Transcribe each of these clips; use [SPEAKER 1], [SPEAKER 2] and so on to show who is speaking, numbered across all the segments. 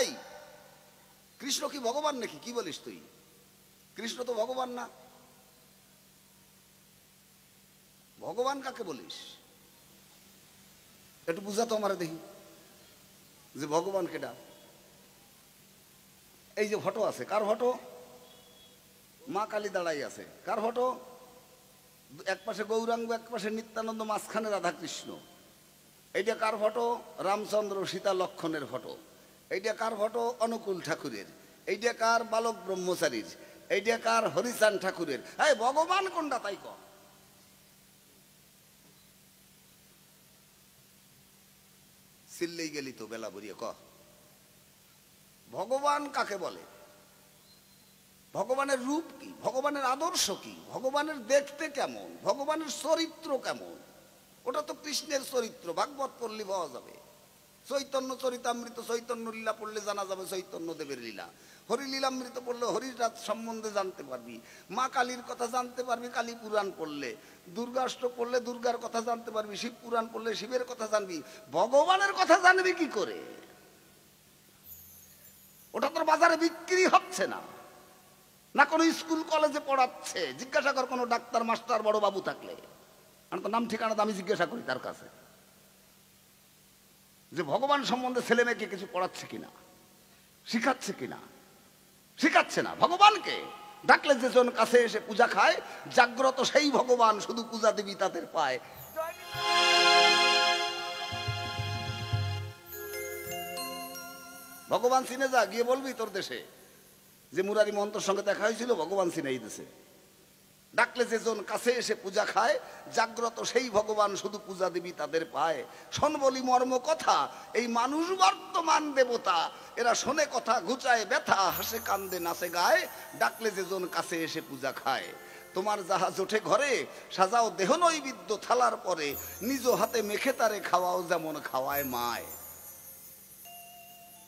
[SPEAKER 1] এই কৃষ্ণ কি ভগবান নাকি? কি বলিস তুই? কৃষ্ণ তো ভগবান না। ভগবান কাকে বলিস? একটু বুঝাতো আমার দেখি যে ভগবান কেডা। এই যে ফটো আছে, কার ফটো? মা কালী দাঁড়াই আছে। কার ফটো? এক পাশে গৌরাঙ্গ, এক পাশে নিত্যানন্দ, মাঝখানে রাধাকৃষ্ণ। এইটা কার ফটো? রামচন্দ্র সীতা লক্ষণের ফটো। এইটা কার ফটো? অনুকূল ঠাকুরের। এইটা কার? বালক ব্রহ্মচারীর। এইটা কার? হরিচাঁদ ঠাকুরের। এই ভগবান কোনটা তাই কর। চিল্লেই গেলি তো বেলা বরিয়ে ক, ভগবান কাকে বলে? ভগবানের রূপ কি? ভগবানের আদর্শ কি? ভগবানের দেখতে কেমন? ভগবানের চরিত্র কেমন? ওটা তো কৃষ্ণের চরিত্র, ভাগবত পড়লে পাওয়া যাবে। চৈতন্য চরিতামৃত, চৈতন্য লীলা পড়লে জানা যাবে চৈতন্য দেবের লীলা। হরিলীলামৃত পড়লে হরিরাত সম্বন্ধে জানতে পারবি। মা কালীর কথা জানতে পারবি কালী পুরাণ পড়লে। দুর্গাষ্টক পড়লে দুর্গার কথা জানতে পারবি। শিব পুরাণ পড়লে শিবের কথা জানবি। ভগবানের কথা জানবি কি করে? ওটা তোর বাজারে বিক্রি হচ্ছে না, না কোনো স্কুল কলেজে পড়াচ্ছে। জিজ্ঞাসা কর কোনো ডাক্তার মাস্টার বড় বাবু থাকলে, আমি তো নাম ঠিকানা আমি জিজ্ঞাসা করি তার কাছে যে ভগবান সম্বন্ধে ছেলে মেয়েকে কিছু পড়াচ্ছে কিনা, শিখাচ্ছে কিনা। শিখাচ্ছে না। ভগবানকে ডাকলে যেজন কাছে এসে পূজা খায়, জাগ্রত সেই ভগবান, শুধু পূজা দেবী তাদের পায়। ভগবান চিনে যা, গিয়ে বলবি তোর দেশে যে মুরারি মহন্তর সঙ্গে দেখা হয়েছিল, ভগবান চিনে এই দেশে। ডাকলে যেজন কাছে এসে পূজা খায়, জাগ্রত সেই ভগবান, শুধু পূজা দেবী তাদের পায়। শোন বলি মর্ম কথা, এই মানুষ বর্তমান দেবতা, এরা শোনে কথা ঘুচায় ব্যথা, হাসে কান্দে নাচে গায়, ডাকলে যেজন কাছে এসে পূজা খায়। তোমার জাহাজ ওঠে ঘরে, সাজাও দেহ নৈবেদ্য থালার পরে, নিজ হাতে মেখে তারে খাওয়াও যেমন খাওয়ায় মায়।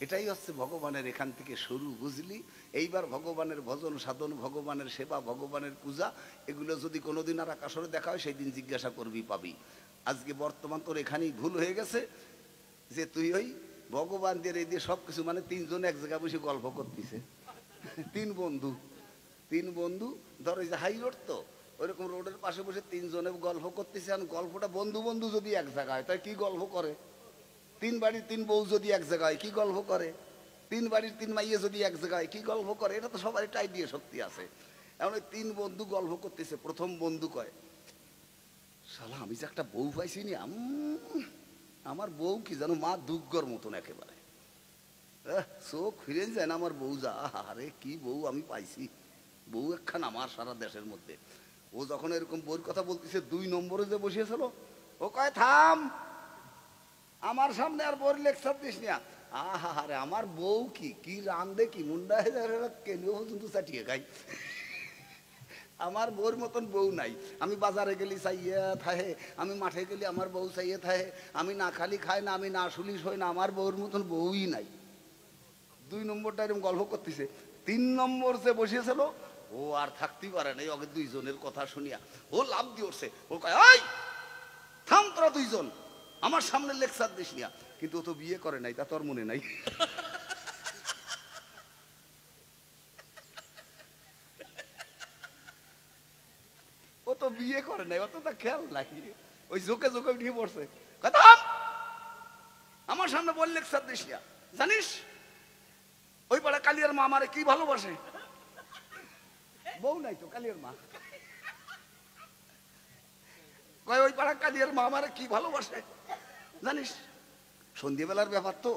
[SPEAKER 1] এটাই হচ্ছে ভগবানের এখান থেকে শুরু, বুঝলি? এইবার ভগবানের ভজন সাধন, ভগবানের সেবা, ভগবানের পূজা, এগুলো যদি কোনোদিন আর আকাশরে দেখা হয়, সেই দিন জিজ্ঞাসা করবি, পাবি। আজকে বর্তমান তোর এখানেই ভুল হয়ে গেছে যে তুই ওই ভগবান দিয়ে এই দিয়ে সব কিছু, মানে তিনজন এক জায়গায় বসে গল্প করতেছে। তিন বন্ধু ধর এই যে হাই রোড, তো ওইরকম রোডের পাশে বসে তিনজনে গল্প করতেছে। আর গল্পটা বন্ধু বন্ধু যদি এক জায়গায়, তাই কি গল্প করে? তিন বাড়ির তিন বউ যদি এক জায়গায়, কি গল্প করে? তিন বাড়ির তিন মাইয়ে যদি এক জায়গায়, কি গল্প করে? এটা তো সবারই টাই দিয়ে শক্তি আছে। এমন ওই তিন বন্ধু গল্প করতেছে। প্রথম বন্ধু কয়, শালা আমি যে একটা বউ পাইছি নি, আমার বউ কি জানো মা দুর্গর মতন একেবারে, চোখ ফিরে যায় না আমার বউ। যা আরে কি বউ আমি পাইছি, বউ একখান আমার সারা দেশের মধ্যে। ও যখন এরকম বউর কথা বলতেছে, 2 নম্বরে যে বসিয়েছিল, ও কয় থাম, আমার সামনে আর বউর লেকচার দিস না। আহা আরে আমার বউ কি কি রান্ধে, কি মুন্ডা কেন পর্যন্ত চাটিয়ে খাই। আমার বউর মতন বউ নাই। আমি বাজারে গেলি চাইয়ে থাহে, আমি মাঠে গেলি আমার বউ চাইয়ে থাহে, আমি না খালি খাই না, আমি না শুলিস হই না, আমার বউর মতন বউই নাই। 2 নম্বরটা এরকম গল্প করতেছে। 3 নম্বর যে বসিয়েছিল, ও আর থাকতেই পারে নাই। ওকে দুইজনের কথা শুনিয়া ও লাভ দিয়ে উঠছে। ও কয়, ওই থাম তোরা দুইজন, আমার সামনে লেকচার দিস না। কিন্তু ও তো বিয়ে করে নাই, তা তোর মনে নাই। ও তো বিয়ে করে নাই, অত তা খেয়াল নাই। ওই জোকে জোকে উঠিয়ে পড়ছে। আমার সামনে বল লেকচার দিস না। জানিস ওই পাড়া কালিয়ার মা আমারে কি ভালোবাসে? বউ নাই তো কালিয়ার মা কয়, ওই পাড়া কালিয়ার মা আমারে কি ভালোবাসে জানিস? সন্ধ্যেবেলার ব্যাপার তো।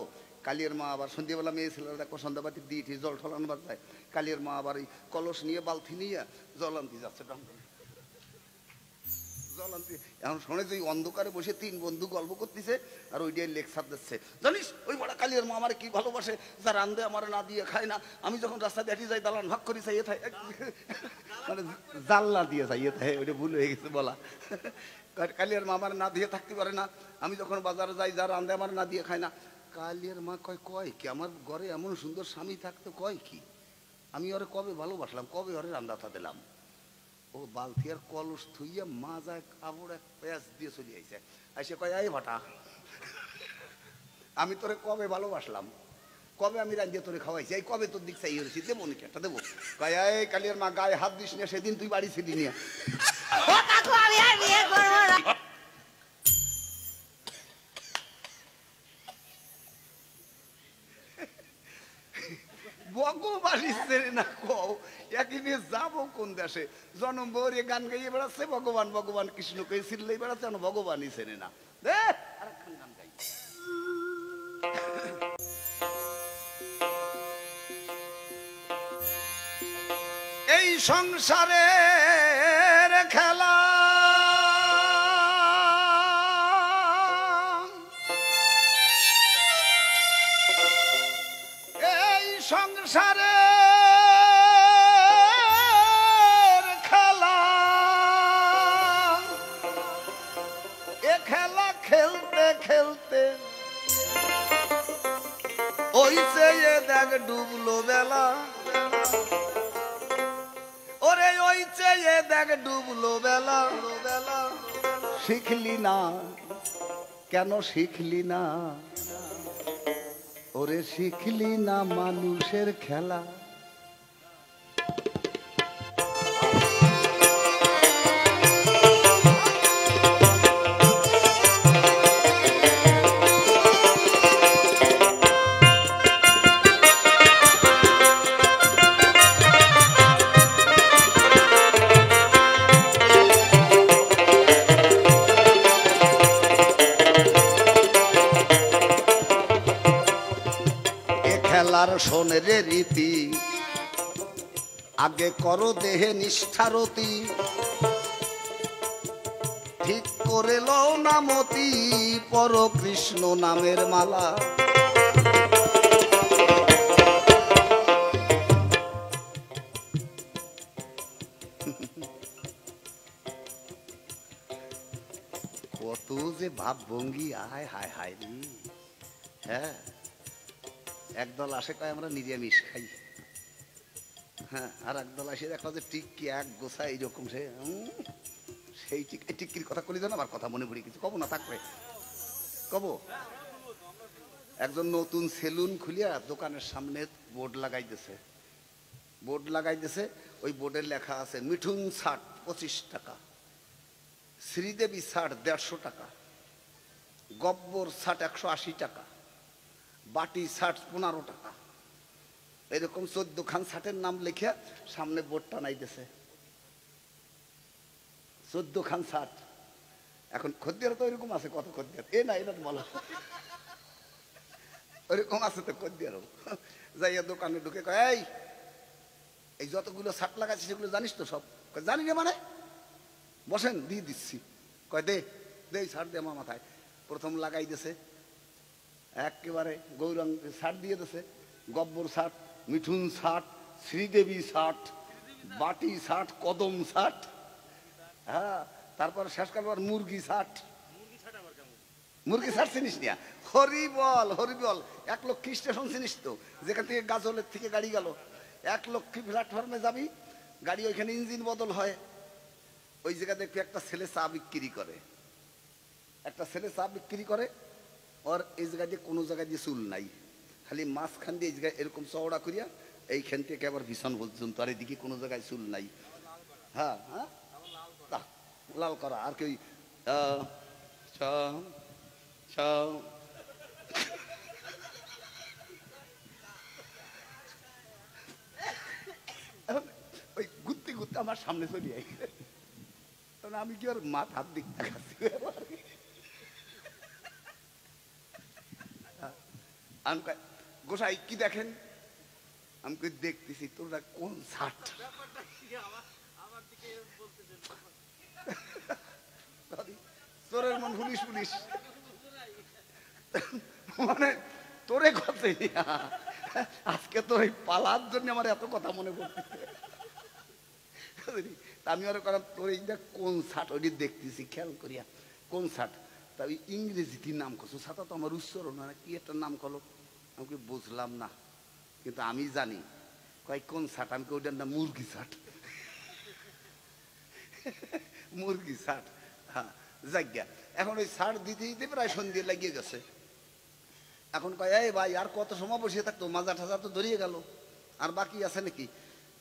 [SPEAKER 1] কালিয়ার মা আবার সন্ধ্যেবেলা মেয়ে ছেলেরা দেখো সন্ধ্যাবাতি দিয়ে জল ঠল আনবার যায়। কালিয়ার মা আবার এই কলস নিয়ে বালতি নিয়ে জল আনতে যাচ্ছে। জল আনতে এখন শোনে যে অন্ধকারে বসে 3 বন্ধু গল্প করতেছে আর ওই দিয়ে লেকচার দিচ্ছে। জানিস ওই বড় কালিয়ার মা আমার কি ভালোবাসে, যা রান্ধে আমার না দিয়ে খায় না। আমি যখন রাস্তা দেখি যাই দালান ভাগ করি চাইয়ে থাকে, মানে জানলা দিয়ে চাইয়ে থাকে। ওইটা ভুল হয়ে গেছে বলা। কালিয়ার মা আমার না দিয়ে থাকতে পারে না। আমি যখন বাজারে যাই, যা রান্ধে আমার না দিয়ে খায় না। কালিয়ার মা কয় কি আমার ঘরে এমন সুন্দর স্বামী থাকতো, কয় কি আমি ওরে কবে ভালোবাসলাম, কবে ওরে রান্দাটা দিলাম। ও বালতি আর কলস থুইয়া মা যায় কাপড় এক প্যাঁচ দিয়ে চলে আইসে কয়, এই ভাটা আমি তোরে কবে ভালোবাসলাম, কবে আমি রান্ধিয়ে তোরে খাওয়াইছি, এই কবে তোর দিক চাই হয়েছি, দেবো নাকি একটা দেবো? কয় এই কালিয়ার মা গায়ে হাত দিস না, সেদিন তুই বাড়ি ছিলি নিয়ে। ভগবানই চেনে না, কও একই নিয়ে যাবো কোন দেশে? জন্ম বৌরে গান গাইয়ে বেড়াচ্ছে, ভগবান ভগবান কৃষ্ণকে চিল্লাই বেড়াচ্ছে, ভগবানই চেনে না। আরেকখান গান গাই। এই সংসারের খেলা এই সংসারের খেলা এ খেলা খেলতে খেলতে ওই সে দেখ ডুবলো বেলা, ওরে ওই চেয়ে দেখ ডুবলো বেলা। শিখলি না কেন শিখলি না, ওরে শিখলি না মানুষের খেলা। খেলার শোনে রে রীতি, আগে করো দেহে নিষ্ঠারতি, ঠিক করে লও না মতি, পর কৃষ্ণ নামের মালা। কত যে ভাব ভঙ্গি, আয় হায় হায় রে। হ্যাঁ, একদল আসে কয় আমরা নিরামিষ খাই, হ্যাঁ, আর একদল আসে দেখো যে টিক্কি এক গোছা এইরকম, সেই টিক্কির কথা কলি জানো, আমার কথা মনে পড়ে কিছু কব না, থাকবে কব। একজন নতুন সেলুন খুলিয়া দোকানের সামনে বোর্ড লাগাইতেছে, ওই বোর্ডে লেখা আছে মিঠুন শার্ট 25 টাকা, শ্রীদেবী শার্ট 150 টাকা, গব্বর শার্ট 180 টাকা, বাটি শার্ট 15 টাকা, এরকম 14 খান শার্টের নাম লিখে সামনে বোর্ড টানাইতেছে। 14 খান শার্ট। এখন খদ্দের তো এরকম আছে, কত খদ্দের, এ না এটা বলো, ওইরকম আছে তো খদ্দেরও। যাইয়া দোকানে ঢুকে কয় এই যতগুলো শার্ট লাগাচ্ছি সেগুলো জানিস তো সব? জানি না মানে, বসেন দিয়ে দিচ্ছি। কয় দে দে শার্ট দে আমার মাথায়। প্রথম লাগাই দিছে, একেবারে গৌরাঙ্গ শার্ট দিয়ে দিছে, Gabbar shirt, Mithun shirt, Sridevi shirt, বাটি শার্ট, কদম শার্ট, হ্যাঁ, তারপর শেষ করবার মুরগি শার্ট। মুরগি শার্ট চিনিস না? হরিবল, হরিবল 1 লক্ষ্মী স্টেশন চিনিস তো, যেখান থেকে গাজলের থেকে গাড়ি গেল, 1 লক্ষ্মী প্ল্যাটফর্মে যাবি, গাড়ি ওইখানে ইঞ্জিন বদল হয়, ওই জায়গা দেখবি একটা ছেলে চা বিক্রি করে, ওর এই জায়গায় দিয়ে কোনো জায়গায় দিয়ে চুল নাই, খালি মাঝখান দিয়ে এই জায়গায় এরকম চওড়া করিয়া এইখান থেকে আবার ভীষণ পর্যন্ত, আর এদিকে কোনো জায়গায় চুল নাই, হ্যাঁ হ্যাঁ, লাল করা, আর কি ওই ঘুরতে ঘুরতে আমার সামনে চলে আই, আমি কি আর মাথার দিক দেখাচ্ছি, আমি গোসাই কি দেখেন? আমি দেখতেছি তোরা কোন শার্ট, তোরের মন পুলিশ পুলিশ, মানে তোরে কথা আজকে তোর এই পালার জন্য আমার এত কথা মনে পড়তেছে। আমি আর তোর এইটা কোন শার্ট, ওইটি দেখতেছি খেয়াল করিয়া কোন শার্ট, তা ওই ইংরেজিতে নাম করছো, ছাতা তো আমার উচ্চারণ না, কি একটা নাম করলো, আমাকে বুঝলাম না, কিন্তু আমি জানি কয় কোন শার্ট, আমি ওইটার নাম মুরগি শার্ট, মুরগি শার্ট, হ্যাঁ জায়গা। এখন ওই শার্ট দিতে দিতে প্রায় সন্ধ্যে লাগিয়ে গেছে, এখন কয় এই ভাই আর কত সময় বসিয়ে থাকতো, মাজা ঠাজা তো ধরিয়ে গেল, আর বাকি আছে নাকি?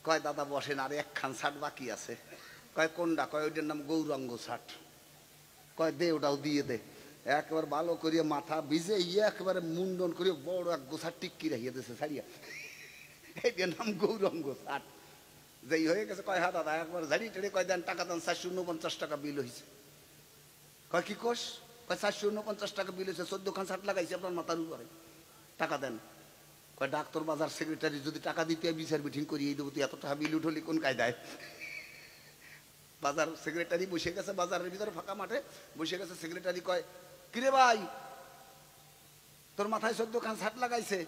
[SPEAKER 1] কয় দাদা বসেন, আর একখান শার্ট বাকি আছে। কয় কোনটা? কয় ওইটার নাম গৌরাঙ্গ শার্ট। কয় দে, ওটাও দিয়ে দে। একবার ভালো করিয়া মাথা ভিজে একেবারে মুন্ডন করিয়া বড় এক গোছা টিক্কি রাখিয়ে দিয়েছে ছাড়িয়া, এইটার নাম গৌরাঙ্গ শার্ট। যেই হয়ে গেছে কয় হ্যাঁ দাদা, একবার ঝাড়ি টেড়ে কয় দেন, টাকা দেন, 449 টাকা বিল হয়েছে। কয় কি কোষ? কয় 449 টাকা বিল হয়েছে, 14 খান শার্ট লাগাইছে আপনার মাথার উপরে, টাকা দেন। কয় ডাক্তার বাজার সেক্রেটারি যদি টাকা দিতে বিচার মিটিং করিয়ে দেবো, তুই এত টাকা বিল উঠলি কোন কায়দায়? বাজার সেক্রেটারি বসে গেছে, বাজারের ভিতরে ফাঁকা মাঠে বসে গেছে। সেক্রেটারি কয় কিরে ভাই, তোর মাথায় 14 খান শার্ট লাগাইছে?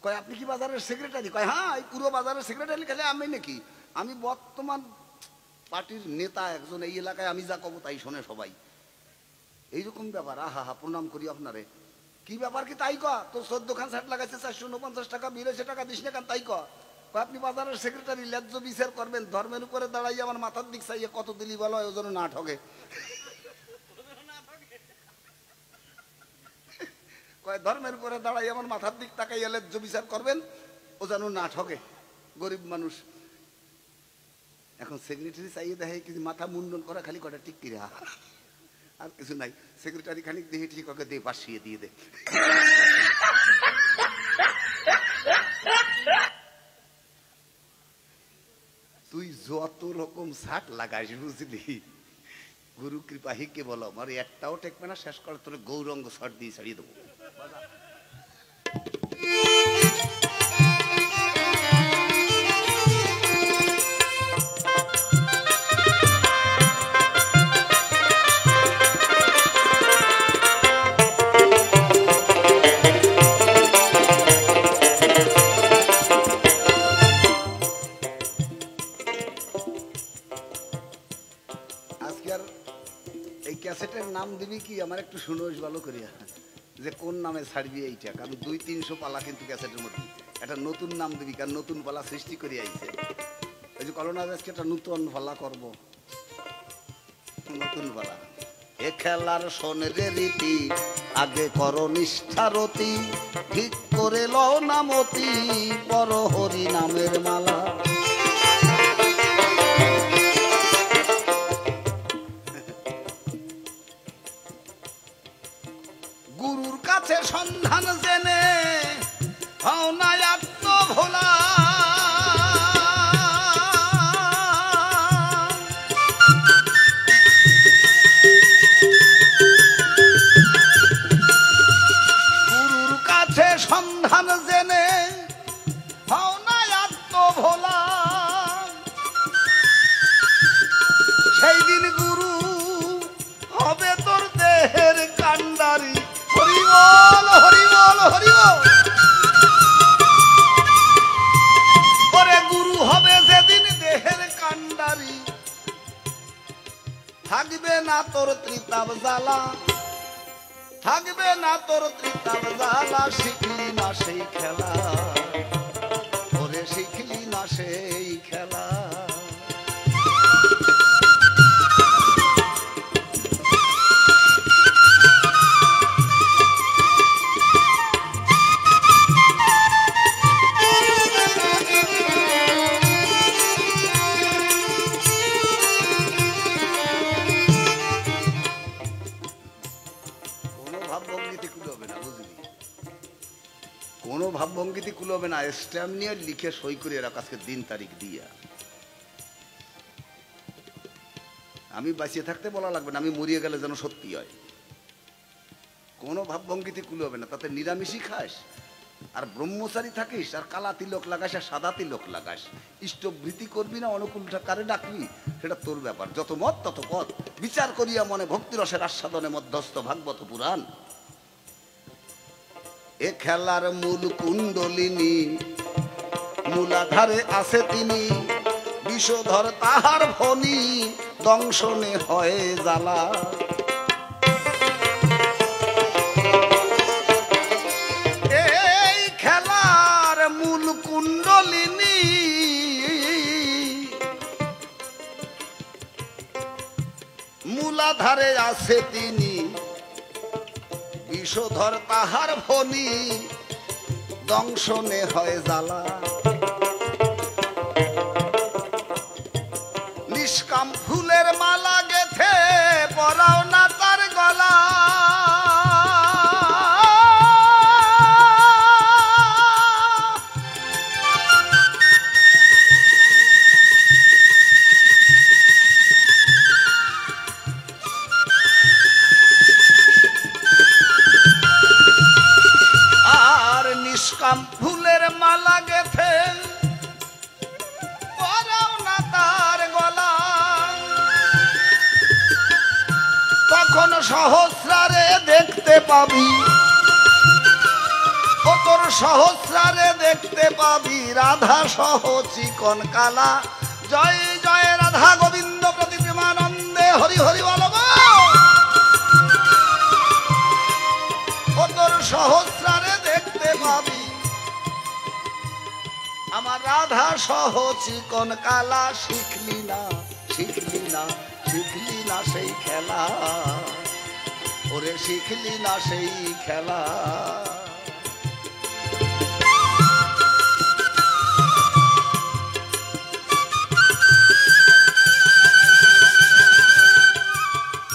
[SPEAKER 1] কয় আপনি কি বাজারের সেক্রেটারি? কয় হ্যাঁ, এই পুরো বাজারের সেক্রেটারি খেলে আমি নাকি? আমি বর্তমান পার্টির নেতা একজন, এই এলাকায় আমি যা কব তাই শোনে সবাই। এইরকম ব্যাপার। আহা হা, প্রণাম করি আপনারে। কি ব্যাপার কি তাই ক? তোর 14 খান শার্ট লাগাইছে, 449 টাকা বিল হয়েছে, টাকা দিস না কেন তাই ক? আপনি বাজারের সেক্রেটারি, ন্যায্য বিচার করবেন, ধর্মের উপরে দাঁড়াই আমার মাথার দিক চাইয়ে কত দিলি বলো, ও যেন না ঠকে। কয় ধর্মের উপরে দাঁড়াই আমার মাথার দিক তাকাইয়া ন্যায্য বিচার করবেন, ও যেন না ঠকে, গরিব মানুষ। এখন সেক্রেটারি চাইয়ে দেখে কিছু মাথা মুন্ডন করা, খালি কটা টিক্কি রা, আর কিছু নাই। সেক্রেটারি খানিক দেখে ঠিক ওকে দিয়ে পাশিয়ে দিয়ে দে। তুই যত রকম শার্ট লাগাইস বুঝলি, গুরু কৃপা হিকে বলো, আমার একটাও টেকবে না, শেষ করে তোর গৌরঙ্গ শার্ট দিয়ে ছাড়িয়ে দেবো। ক্যাসেটের নাম দিবি কি আমার একটু শুনোস ভালো করিয়া, যে কোন নামে ছাড়বি এইটা, কারণ 200-300 পালা কিন্তু ক্যাসেটের মধ্যে। একটা নতুন নাম দিবি, কারণ নতুন পালা সৃষ্টি করে আইছে। এই যে কলনা আজকে একটা নতুন পালা করব, নতুন পালা। এ খেলার শোনরে রীতি, আগে করো নিষ্ঠারতি, ঠিক করে লও নামতি, পর হরি নামের মালা। গুরুর কাছে সন্ধান জেনে হও না আত্মভোলা, গুরুর কাছে সন্ধান জেনে হও না আত্মভোলা, সেই দিন গুরু হবে তোর দেহের কান্ডারি। হরি বল, হরি বল, হরি বল। ওরে গুরু হবে যেদিন দেহের কান্ডারি, থাকবে না তোর ত্রিতাপ জ্বালা, থাকবে না তোর ত্রিতাপ জ্বালা। শিখলি না সেই খেলা, ওরে শিখলি না সেই খেলা। কোনো ভাবভঙ্গিতে কুলোবে না, স্ট্যাম্প নিয়ে লিখে সই করে রাখ আজকে দিন তারিখ দিয়া। আমি বাঁচিয়ে থাকতে বলা লাগবে না, আমি মরিয়ে গেলে যেন সত্যি হয়। কোনো ভাবভঙ্গিতে কুলোবে না, তাতে নিরামিষই খাস আর ব্রহ্মচারী থাকিস আর কালা তিলক লাগাস আর সাদা তিলক লাগাস, ইষ্টবৃত্তি করবি না অনুকূল কারে ডাকবি সেটা তোর ব্যাপার। যত মত তত পথ, বিচার করিয়া মনে ভক্তিরসের আস্বাদনে মধ্যস্থ ভাগবত পুরাণ। এ খেলার মূল কুণ্ডলিনী, মূলাধারে আছে তিনি, বিষধর তাহার ফণি, দংশনে হয় জ্বালা। এই খেলার মূল কুণ্ডলিনী, মূলাধারে আছে তিনি, বিষধর তাহার ফণি দংশনে হয় জ্বালা নিষ্কাম ফুলের মালা গেথে পরাও না তার গলা নিষ্কাম ফুলের মালা গেথে পরাও না তার গলা তখন সহস্রারে দেখতে পাবি ও তোর সহস্রারে দেখতে পাবি রাধা সহ চিকন কালা জয় জয় রাধা গোবিন্দ প্রতি প্রেমানন্দে হরি হরি বল ও তোর সহস্রারে দেখতে পাবি আমার রাধা সহ চিকন কালা শিখলি না শিখলি না শিখলি না সেই খেলা ওরে শিখলি না সেই খেলা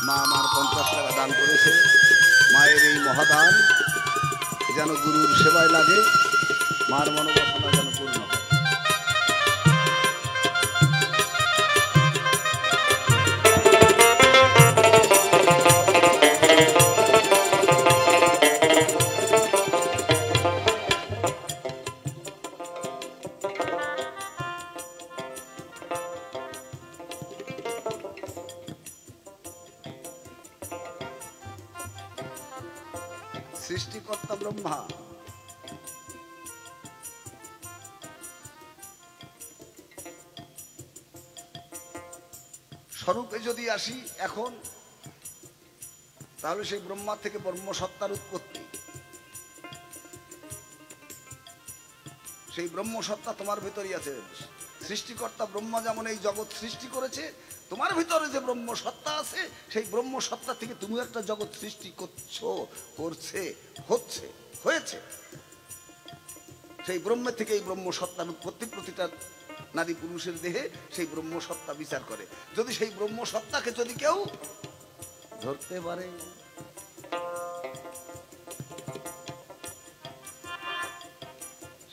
[SPEAKER 1] মা আমার 50 টাকা দান করেছে মায়ের এই মহাদান যেন গুরুর সেবায় লাগে মার মনোবাসনা যেন পূর্ণ হয় সৃষ্টিকর্তা ব্রহ্মা স্বরূপে যদি আসি এখন তাহলে সেই ব্রহ্মা থেকে ব্রহ্মসত্তার উৎপত্তি সেই ব্রহ্মসত্তা তোমার ভিতরই আছে সৃষ্টিকর্তা ব্রহ্মা যেমন এই জগৎ সৃষ্টি করেছে তোমার ভিতরে যে ব্রহ্মসত্তা আছে সেই ব্রহ্মসত্তা থেকে তুমি একটা জগৎ সৃষ্টি করছো করছে হচ্ছে হয়েছে সেই ব্রহ্মের থেকে এই ব্রহ্মসত্তার উৎপত্তি প্রতিটা নারী পুরুষের দেহে সেই ব্রহ্মসত্তা বিচার করে যদি সেই ব্রহ্মসত্তাকে যদি কেউ ধরতে পারে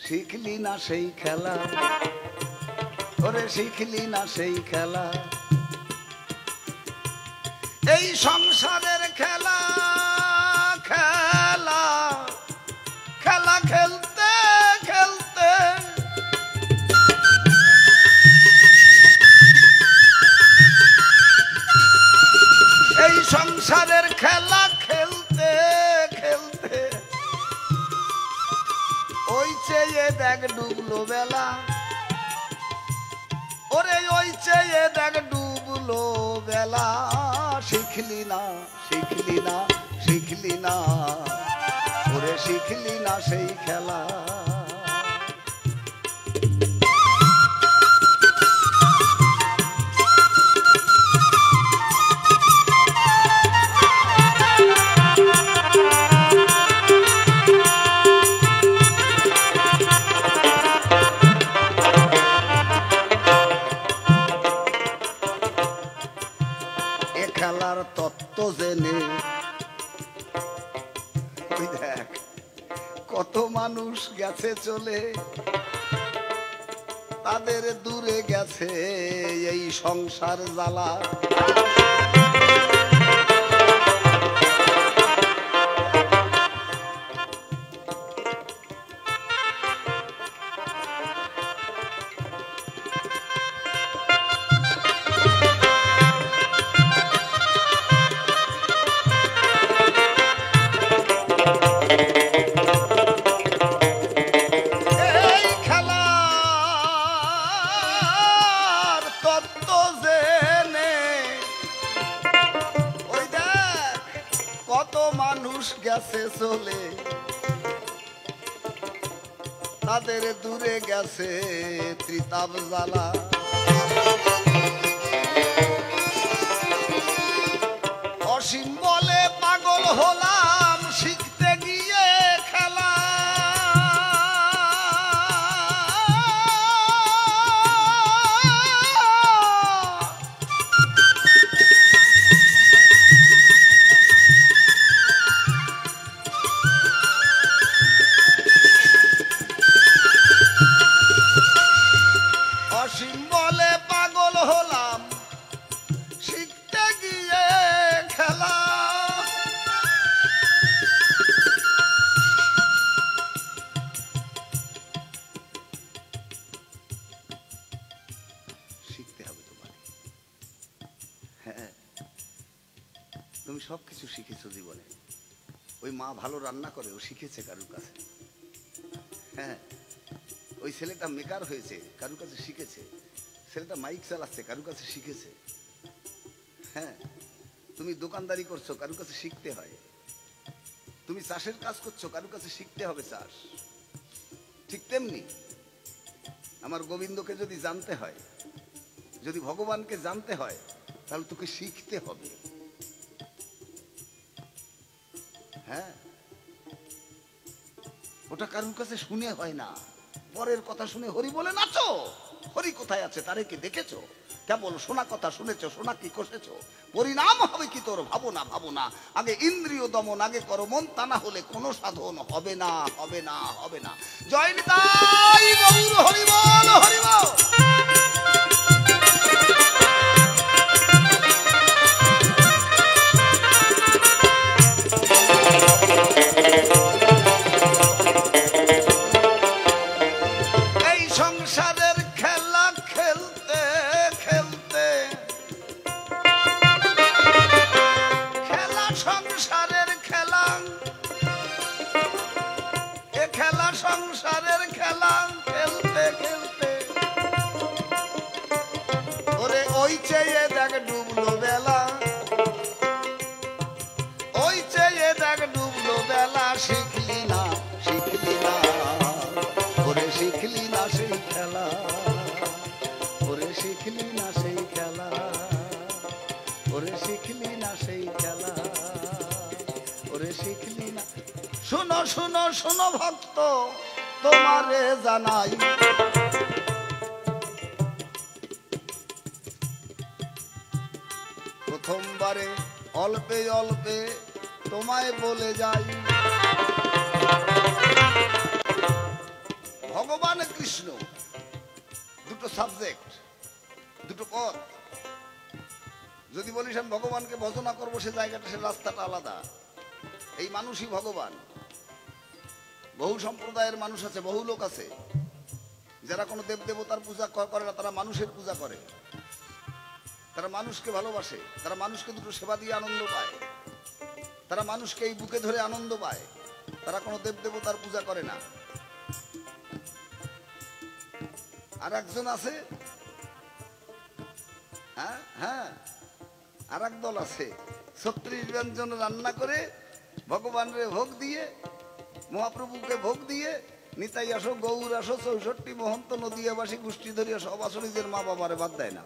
[SPEAKER 1] শিখলি না সেই খেলা ওরে শিখলি না সেই খেলা এই সংসারের খেলা খেলা খেলা খেলতে খেলতে এই সংসারের খেলা খেলতে খেলতে ওই চেয়ে দেখ ডুবলো বেলা ওরে ওই চেয়ে দেখ ডুবলো বেলা শিখলি না শিখলি না শিখলি না ওরে শিখলি না সেই খেলা খেলার তত্ত্ব জেনে দেখ কত মানুষ গেছে চলে তাদের দূরে গেছে এই সংসার জ্বালা গেছে চলে তাদের দূরে গেছে ত্রিতাপ জ্বালা অসীম বলে পাগল হলাম শিখতে তুমি সব কিছু শিখেছো জীবনে। ওই মা ভালো রান্না করে, ও শিখেছে কারুর কাছে। হ্যাঁ, ওই ছেলেটা মেকার হয়েছে, কারুর কাছে শিখেছে। ছেলেটা মাইক চালাচ্ছে, কারুর কাছে শিখেছে। হ্যাঁ, তুমি দোকানদারি করছো, কারুর কাছে শিখতে হয়। তুমি চাষের কাজ করছো, কারুর কাছে শিখতে হবে চাষ। ঠিক তেমনি আমার গোবিন্দকে যদি জানতে হয়, যদি ভগবানকে জানতে হয়, তাহলে তোকে শিখতে হবে। হ্যাঁ, ওটা কারুর কাছে শুনে হয় না। পরের কথা শুনে হরি বলে নাচো। হরি কোথায় আছে তারে কি দেখেছো? কেবল শোনা কথা শুনেছো, শোনা কি কষেছো? পরিণাম হবে কি তোর ভাবনা ভাবনা। আগে ইন্দ্রিয় দমন, আগে করো মন, তা না হলে কোনো সাধন হবে না, হবে না, হবে না। জয় নিতাই গৌর হরি বল, হরি বল। এই সংসারের খেলা খেলতে খেলতে, খেলা সংসারের খেলা, এ খেলা সংসারের খেলা খেলতে খেলতে, ওরে ওই চেয়ে দেখ ডুবলো বেলা, ওই চেয়ে দেখ ডুবলো বেলা। শিখলি না, শিখলি না, ওরে শিখলি না সেই খেলা, ওরে শিখলি না সেই খেলা, ওরে শিখলি না সেই খেলা, ওরে শিখলি না। শোনো শোনো শোনো ভক্ত, তোমারে জানাই, প্রথমবারে অল্পে অল্পে তোমায় বলে যাই, ভগবান কৃষ্ণ দুটো সাবজেক্ট, দুটো পথ। যদি বলিস আমি ভগবানকে ভজনা করবো, সে জায়গাটা, সে রাস্তাটা আলাদা। এই মানুষই ভগবান। বহু সম্প্রদায়ের মানুষ আছে, বহু লোক আছে যারা কোনো দেব দেবতার পূজা করে না, তারা মানুষের পূজা করে। তারা মানুষকে ভালোবাসে, তারা মানুষকে দুটো সেবা দিয়ে আনন্দ পায়, তারা মানুষকে এই বুকে ধরে আনন্দ পায়। তারা কোনো দেব দেবতার পূজা করে না। আর একজন আছে, হ্যাঁ হ্যাঁ, আর এক দল আছে 36 ব্যঞ্জন রান্না করে ভগবানরে ভোগ দিয়ে, মহাপ্রভুকে ভোগ দিয়ে, নিতাই আসো গৌর আসো 64 মহন্ত নদিয়াবাসী গোষ্ঠী ধরিয়া সব আসো, নিজের মা বাবারে বাদ দেয় না।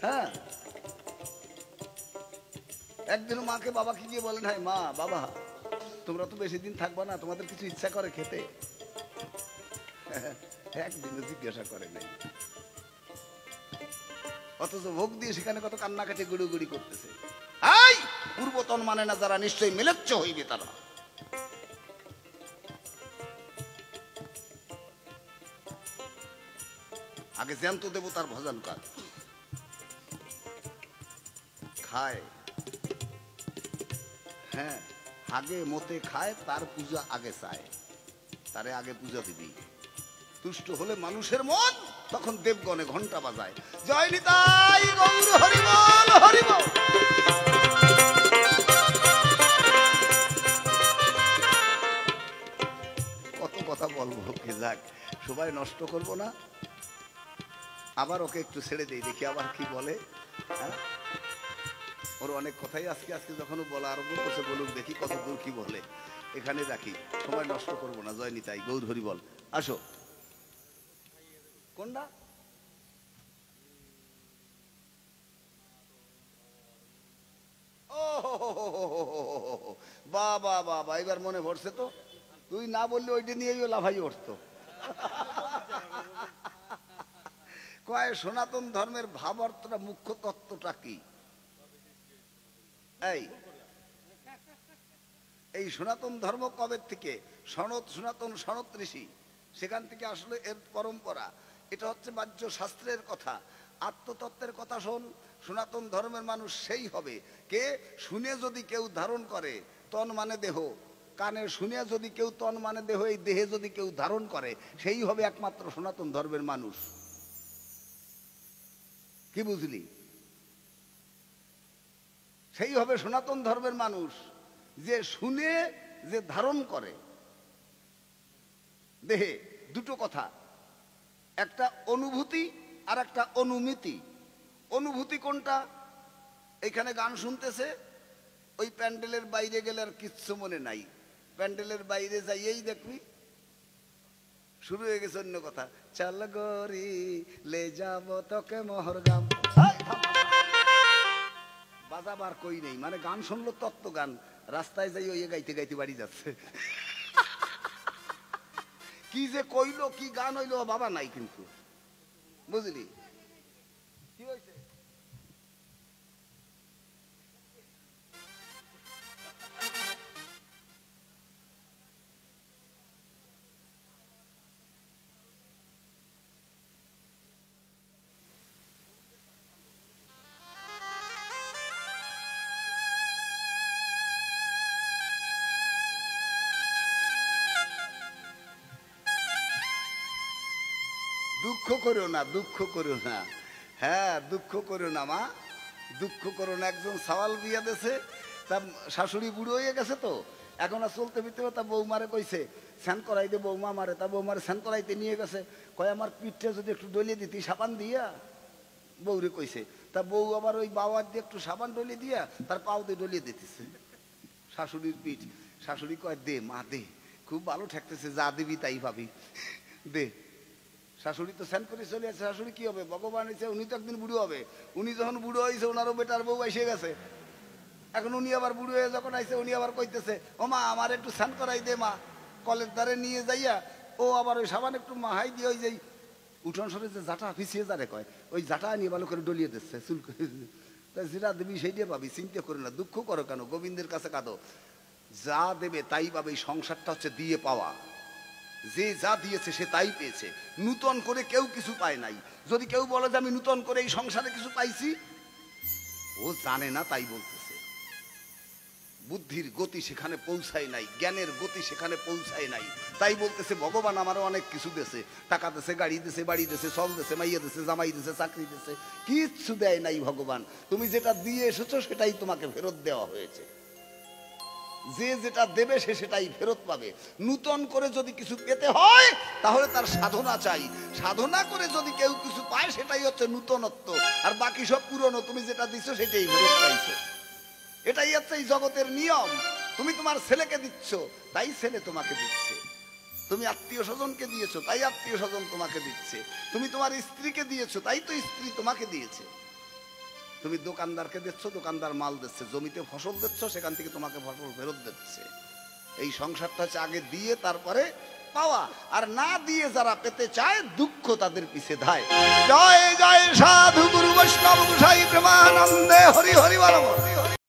[SPEAKER 1] হ্যাঁ, একদিন মাকে বাবাকে গিয়ে বলেন, হ্যাঁ মা বাবা, তোমরা তো বেশি দিন থাকবা না, তোমাদের কিছু ইচ্ছা করে খেতে? একদিনও জিজ্ঞাসা করে নাই, অথচ ভোগ দিয়ে সেখানে কত কান্নাকাটি গুড়ি করতেছে। এই পূর্বতন মানে না যারা, নিশ্চয়ই মিলেচ্ছ হইবে তারা। আগে জ্যান্ত দেবতার ভজন কর, খায়, হ্যাঁ আগে মতে খায়, তার পূজা আগে চায়, তারে আগে পূজা দিবি। তুষ্ট হলে মানুষের মন, তখন দেবগণে ঘন্টা বাজায়। জয় নিতাই গৌর হরি বল, হরি বল। কত কথা বলবো, ওকে যাক, সবাই নষ্ট করব না। আবার ওকে একটু ছেড়ে দেই, দেখি আবার কি বলে। ওর অনেক কথাই আজকে আজকে যখন বলা আরম্ভ করছে, বলুক দেখি কত দূর কি বলে। এখানে রাখি, সময় নষ্ট করবো না। জয় নিতাই গৌর হরি বল। আসো, কোনটা? ও বাবা বাবা, এবার মনে পড়ছে তো। তুই না বললে ওইটা নিয়েই লাফাই উঠতো। কয় সনাতন ধর্মের ভাব অর্থটা, মুখ্য তত্ত্বটা কি? এই সনাতন ধর্ম কবে থেকে? সনাতন সনত ঋষি, সেখান থেকে আসলে এর পরম্পরা। এটা হচ্ছে বাহ্য শাস্ত্রের কথা, আত্মতত্ত্বের কথা। শোন, সনাতন ধর্মের মানুষ সেই হবে কে শুনে যদি কেউ ধারণ করে, তন মানে দেহ, কানে শুনে যদি কেউ তন মানে দেহ, এই দেহে যদি কেউ ধারণ করে, সেই হবে একমাত্র সনাতন ধর্মের মানুষ। কি বুঝলি? সেই হবে সনাতন ধর্মের মানুষ যে শুনে, যে ধারণ করে। দেহে দুটো কথা, একটা অনুভূতি আর একটা অনুমিতি। অনুভূতি কোনটা? এখানে গান শুনতেছে, ওই প্যান্ডেলের বাইরে গেলে আর কিচ্ছু মনে নাই, প্যান্ডেলের বাইরে যাইয়েই দেখবি শুরু হয়ে গেছে অন্য কথা, চাল গরি লে যাব তোকে মোহরগাম, বাজাবার কই নেই। মানে গান শুনলো তত্ত্ব গান, রাস্তায় যাই ওই গাইতে গাইতে বাড়ি যাচ্ছে। কি যে কইলো, কি গান হইলো বাবা নাই, কিন্তু বুঝলি কি হয়েছে? দুঃখ করো না, দুঃখ করো না, হ্যাঁ দুঃখ করো না মা, দুঃখ করো না। একজন সওয়াল বিয়া দেছে, তার শাশুড়ি বুড়ো হয়ে গেছে, তো এখন আর চলতে ফিরতে, তা বৌমারে কইছে স্নান করাই দে বৌমা মারে। তা বৌমারে স্নান করাইতে নিয়ে গেছে, কয় আমার পিঠটা যদি একটু ডলিয়ে দিতি সাবান দিয়া, বউরে কইছে। তা বউ আবার ওই বাবার দিয়ে একটু সাবান ডলিয়ে দিয়া তার পাও দিয়ে ডলিয়ে দিতেছে শাশুড়ির পিঠ। শাশুড়ি কয় দে মা দে, খুব ভালো ঠেকতেছে, যা দিবি তাই পাবি, দে। শাশুড়ি তো স্নান করে চলে আসছে, শাশুড়ি কি হবে, ভগবান হয়েছে, উনি তো একদিন বুড়ো হবে। উনি যখন বুড়ো হয়েছে, ওনারও বেটার বউ এসে গেছে, এখন উনি আবার বুড়ো হয়ে যখন আইছে, উনি আবার কইতেছে ও মা আমার একটু স্নান করাই দে মা। কলের দ্বারে নিয়ে যাইয়া ও আবার ওই সাবান একটু মাহাই দিয়ে ওই যে উঠোন সরে যে জাটা ফিসিয়ে যারে কয়, ওই জাটা নিয়ে ভালো করে ডলিয়ে দিচ্ছে চুল করে। যেটা দেবী সেইটা পাবি, চিন্তা করে না, দুঃখ করো কেন, গোবিন্দের কাছে কাঁদো। যা দেবে তাই পাবে। এই সংসারটা হচ্ছে দিয়ে পাওয়া, যে যা দিয়েছে সে তাই পেয়েছে, নূতন করে কেউ কিছু পায় নাই। যদি কেউ বলে যে আমি নূতন করে এই সংসারে কিছু পাইছি, ও জানে না তাই বলতেছে। বুদ্ধির গতি সেখানে পৌঁছায় নাই, জ্ঞানের গতি সেখানে পৌঁছায় নাই, তাই বলতেছে ভগবান আমারও অনেক কিছু দেছে, টাকা দেছে, গাড়ি দেছে, বাড়ি দেছে, সল দেছে, মাইয়া দেছে, জামাই দেছে, চাকরি দেছে, কিচ্ছু দেয় নাই ভগবান। তুমি যেটা দিয়ে এসেছো সেটাই তোমাকে ফেরত দেওয়া হয়েছে। যে যেটা দেবে সে সেটাই ফেরত পাবে। নূতন করে যদি কিছু পেতে হয় তাহলে তার সাধনা চাই। সাধনা করে যদি কেউ কিছু পায় সেটাই হচ্ছে নূতনত্ব, আর বাকি সব পুরনো। তুমি যেটা দিচ্ছ সেটাই ফেরত পাইছো, এটাই হচ্ছে এই জগতের নিয়ম। তুমি তোমার ছেলেকে দিচ্ছ, তাই ছেলে তোমাকে দিচ্ছে। তুমি আত্মীয় স্বজনকে দিয়েছো, তাই আত্মীয় স্বজন তোমাকে দিচ্ছে। তুমি তোমার স্ত্রীকে দিয়েছো, তাই তো স্ত্রী তোমাকে দিয়েছে। তুমি দোকানদারকে দিচ্ছ, দোকানদার মাল দিচ্ছে। জমিতে ফসল দিচ্ছ, সেখান থেকে তোমাকে ফসল ফেরত দিচ্ছে। এই সংসারটা হচ্ছে আগে দিয়ে তারপরে পাওয়া, আর না দিয়ে যারা পেতে চায় দুঃখ তাদের পিছে ধায়। জয় জয় সাধু গুরু বৈষ্ণব গোসাই প্রেমানন্দে, হরি হরি বল।